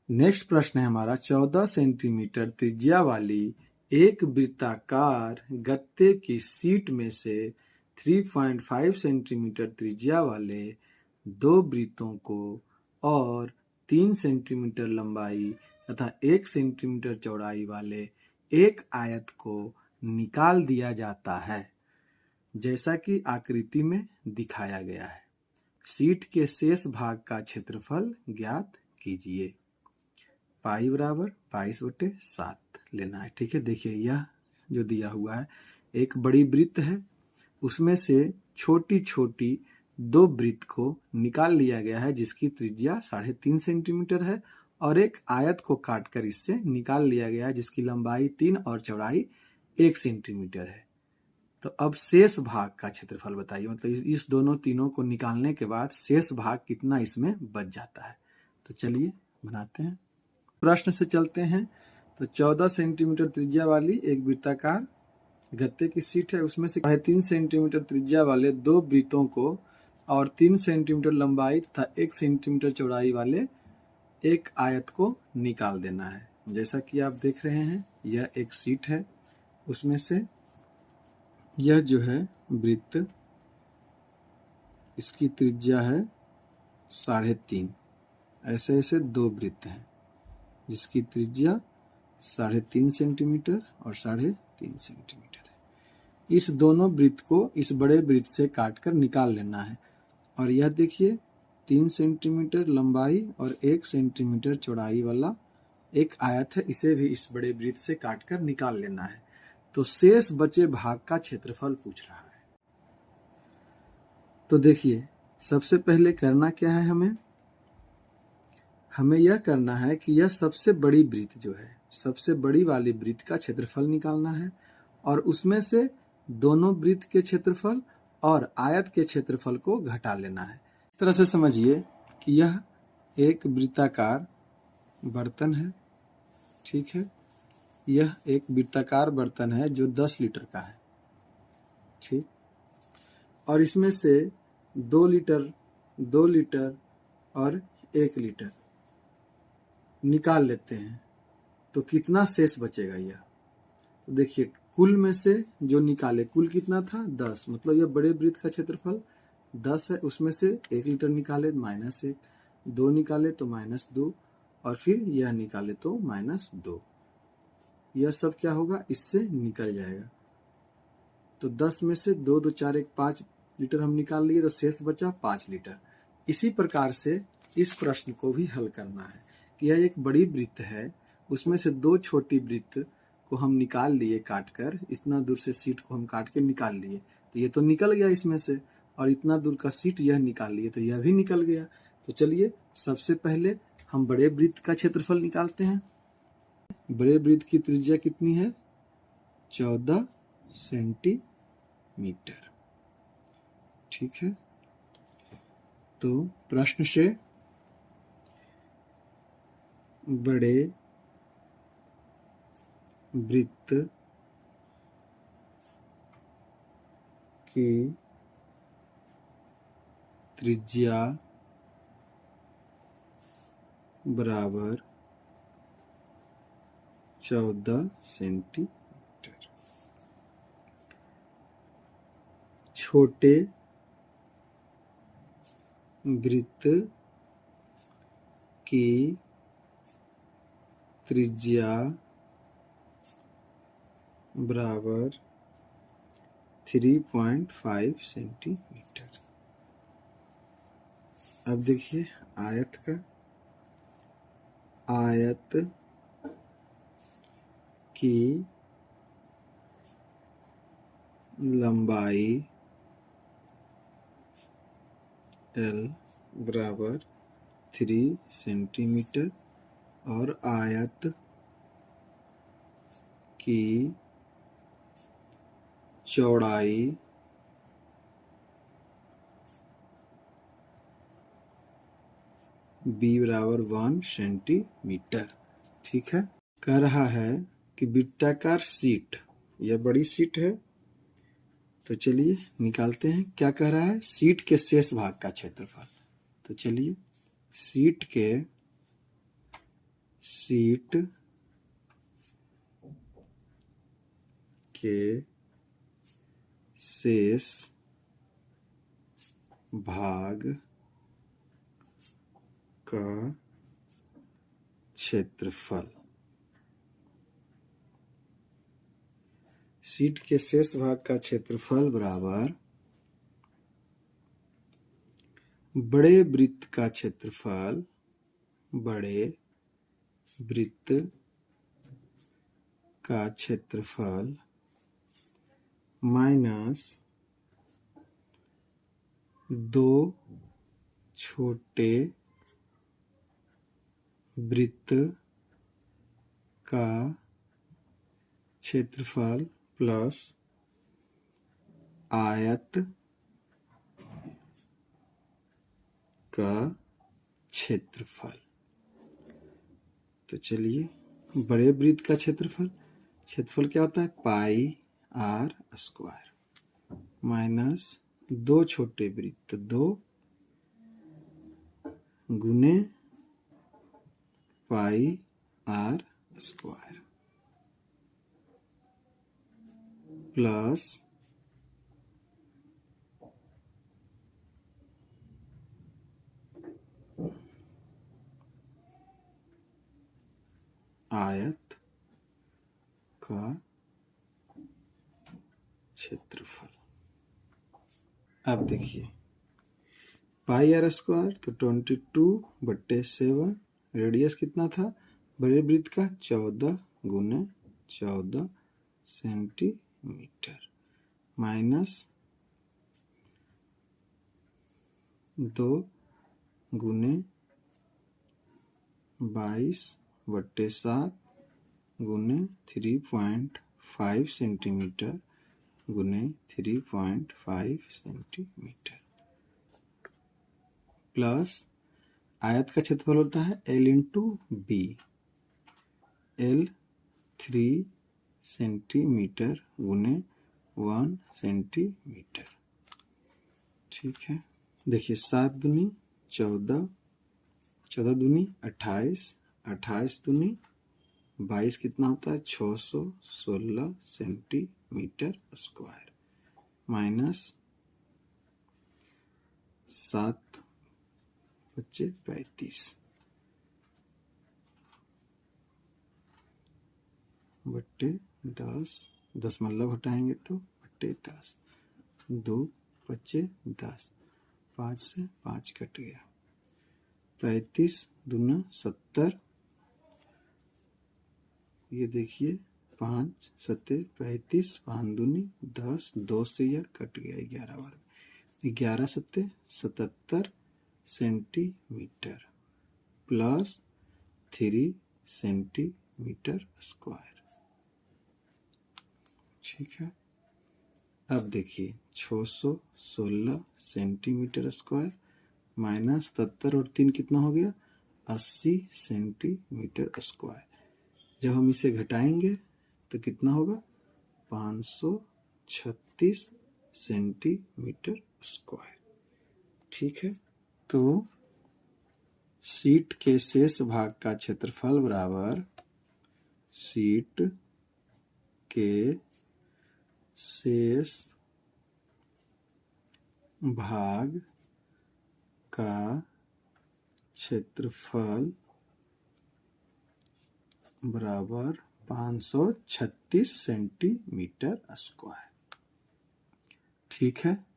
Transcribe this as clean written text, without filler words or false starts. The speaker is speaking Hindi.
नेक्स्ट प्रश्न है हमारा 14 सेंटीमीटर त्रिज्या वाली एक वृत्ताकार गत्ते की शीट में से 3.5 सेंटीमीटर त्रिज्या वाले दो वृत्तों को और 3 सेंटीमीटर लंबाई तथा 1 सेंटीमीटर चौड़ाई वाले एक आयत को निकाल दिया जाता है जैसा कि आकृति में दिखाया गया है। शीट के शेष भाग का क्षेत्रफल ज्ञात कीजिए। पाई बराबर 22/7 लेना है। ठीक है, देखिए यह जो दिया हुआ है एक बड़ी वृत्त है, उसमें से छोटी छोटी दो वृत्त को निकाल लिया गया है जिसकी त्रिज्या 3.5 सेंटीमीटर है और एक आयत को काटकर इससे निकाल लिया गया है जिसकी लंबाई 3 और चौड़ाई 1 सेंटीमीटर है। तो अब शेष भाग का क्षेत्रफल बताइए, मतलब इस दोनों तीनों को निकालने के बाद शेष भाग कितना इसमें बच जाता है। तो चलिए बनाते हैं। प्रश्न से चलते हैं। तो 14 सेंटीमीटर त्रिज्या वाली एक वृत्ताकार गत्ते की शीट है, उसमें से 3.5 सेंटीमीटर त्रिज्या वाले दो वृत्तों को और 3 सेंटीमीटर लंबाई तथा 1 सेंटीमीटर चौड़ाई वाले एक आयत को निकाल देना है। जैसा कि आप देख रहे हैं यह एक शीट है, उसमें से यह जो है वृत्त, इसकी त्रिज्या है 3.5। ऐसे ऐसे दो वृत्त हैं जिसकी त्रिज्या 3.5 सेंटीमीटर और 3.5 सेंटीमीटर है। इस दोनों वृत्त को इस बड़े वृत्त से काटकर निकाल लेना है। और यह देखिए 3 सेंटीमीटर लंबाई और 1 सेंटीमीटर चौड़ाई वाला एक आयत है, इसे भी इस बड़े वृत्त से काटकर निकाल लेना है। तो शेष बचे भाग का क्षेत्रफल पूछ रहा है। तो देखिए सबसे पहले करना क्या है, हमें यह करना है कि यह सबसे बड़ी वृत्त जो है, सबसे बड़ी वाली वृत्त का क्षेत्रफल निकालना है और उसमें से दोनों वृत्त के क्षेत्रफल और आयत के क्षेत्रफल को घटा लेना है। इस तरह से समझिए कि यह एक वृत्ताकार बर्तन है। ठीक है, यह एक वृत्ताकार बर्तन है जो 10 लीटर का है। ठीक, और इसमें से 2 लीटर, 2 लीटर और 1 लीटर निकाल लेते हैं तो कितना शेष बचेगा यह। तो देखिए कुल में से जो निकाले, कुल कितना था 10, मतलब यह बड़े वृत्त का क्षेत्रफल 10 है, उसमें से 1 लीटर निकाले -1, 2 निकाले तो -2 और फिर यह निकाले तो -2। यह सब क्या होगा, इससे निकल जाएगा। तो 10 में से 2 2 4 1 5 लीटर हम निकाल लिए तो शेष बचा 5 लीटर। इसी प्रकार से इस प्रश्न को भी हल करना है कि यह एक बड़ी वृत्त है, उसमें से दो छोटी वृत्त को हम निकाल लिए काटकर, इतना दूर से शीट को हम काट के निकाल लिए तो ये तो निकल गया इसमें से, और इतना दूर का शीट यह निकाल लिए तो यह भी निकल गया। तो चलिए सबसे पहले हम बड़े वृत्त का क्षेत्रफल निकालते हैं। बड़े वृत्त की त्रिज्या कितनी है, 14 सेंटीमीटर। ठीक है, तो प्रश्न से बड़े वृत्त की त्रिज्या बराबर 14 सेंटीमीटर। छोटे वृत्त की त्रिज्या बराबर 3.5 सेंटीमीटर। अब देखिए आयत का, आयत की लंबाई L बराबर 3 सेंटीमीटर और आयत की चौड़ाई B बराबर 1 सेंटीमीटर। ठीक है, कह रहा है कि वृत्ताकार शीट, यह बड़ी शीट है, तो चलिए निकालते हैं। क्या कह रहा है, शीट के शेष भाग का क्षेत्रफल। तो चलिए शीट के शीट के शेष भाग का क्षेत्रफल। शीट के शेष भाग का क्षेत्रफल बराबर बड़े वृत्त का क्षेत्रफल, बड़े वृत्त का क्षेत्रफल माइनस 2 छोटे वृत्त का क्षेत्रफल प्लस आयत का क्षेत्रफल। तो चलिए, बड़े वृत्त का क्षेत्रफल क्या होता है, पाई आर स्क्वायर माइनस 2 छोटे वृत्त 2 गुने पाई आर स्क्वायर प्लस आयत का क्षेत्रफल। अब देखिए, पाई आर स्क्वायर तो 22/7, रेडियस कितना था बड़े वृत्त का, 14 गुने 14 सेंटीमीटर माइनस 2 गुने 22/7 गुने 3.5 सेंटीमीटर गुने 3.5 सेंटीमीटर प्लस आयत का क्षेत्रफल होता है L into B, L 3 centimetre गुने 1 सेंटीमीटर। ठीक है, देखिए 7 दूनी 14, 14 दूनी 28, 28 दूनी 22 कितना होता है 616 सेंटीमीटर स्क्वायर माइनस 7 बच्चे 35 बट्टे 10, दशमलव हटाएंगे तो बट्टे 10, 2 बच्चे 10, 5 से 5 कट गया, 35 दूना 70, ये देखिए 5 सत्ते 35, 5 दूनी 10, 2 से यह कट गया 11 बार, 11 सत्ते 77 सेंटीमीटर प्लस 3 सेंटीमीटर स्क्वायर। ठीक है, अब देखिए 616 सेंटीमीटर स्क्वायर माइनस 77 और 3 कितना हो गया 80 सेंटीमीटर स्क्वायर। जब हम इसे घटाएंगे तो कितना होगा 536 सेंटीमीटर स्क्वायर। ठीक है, तो शीट के शेष भाग का क्षेत्रफल बराबर शीट के शेष भाग का क्षेत्रफल बराबर 536 सेंटीमीटर स्क्वायर। ठीक है।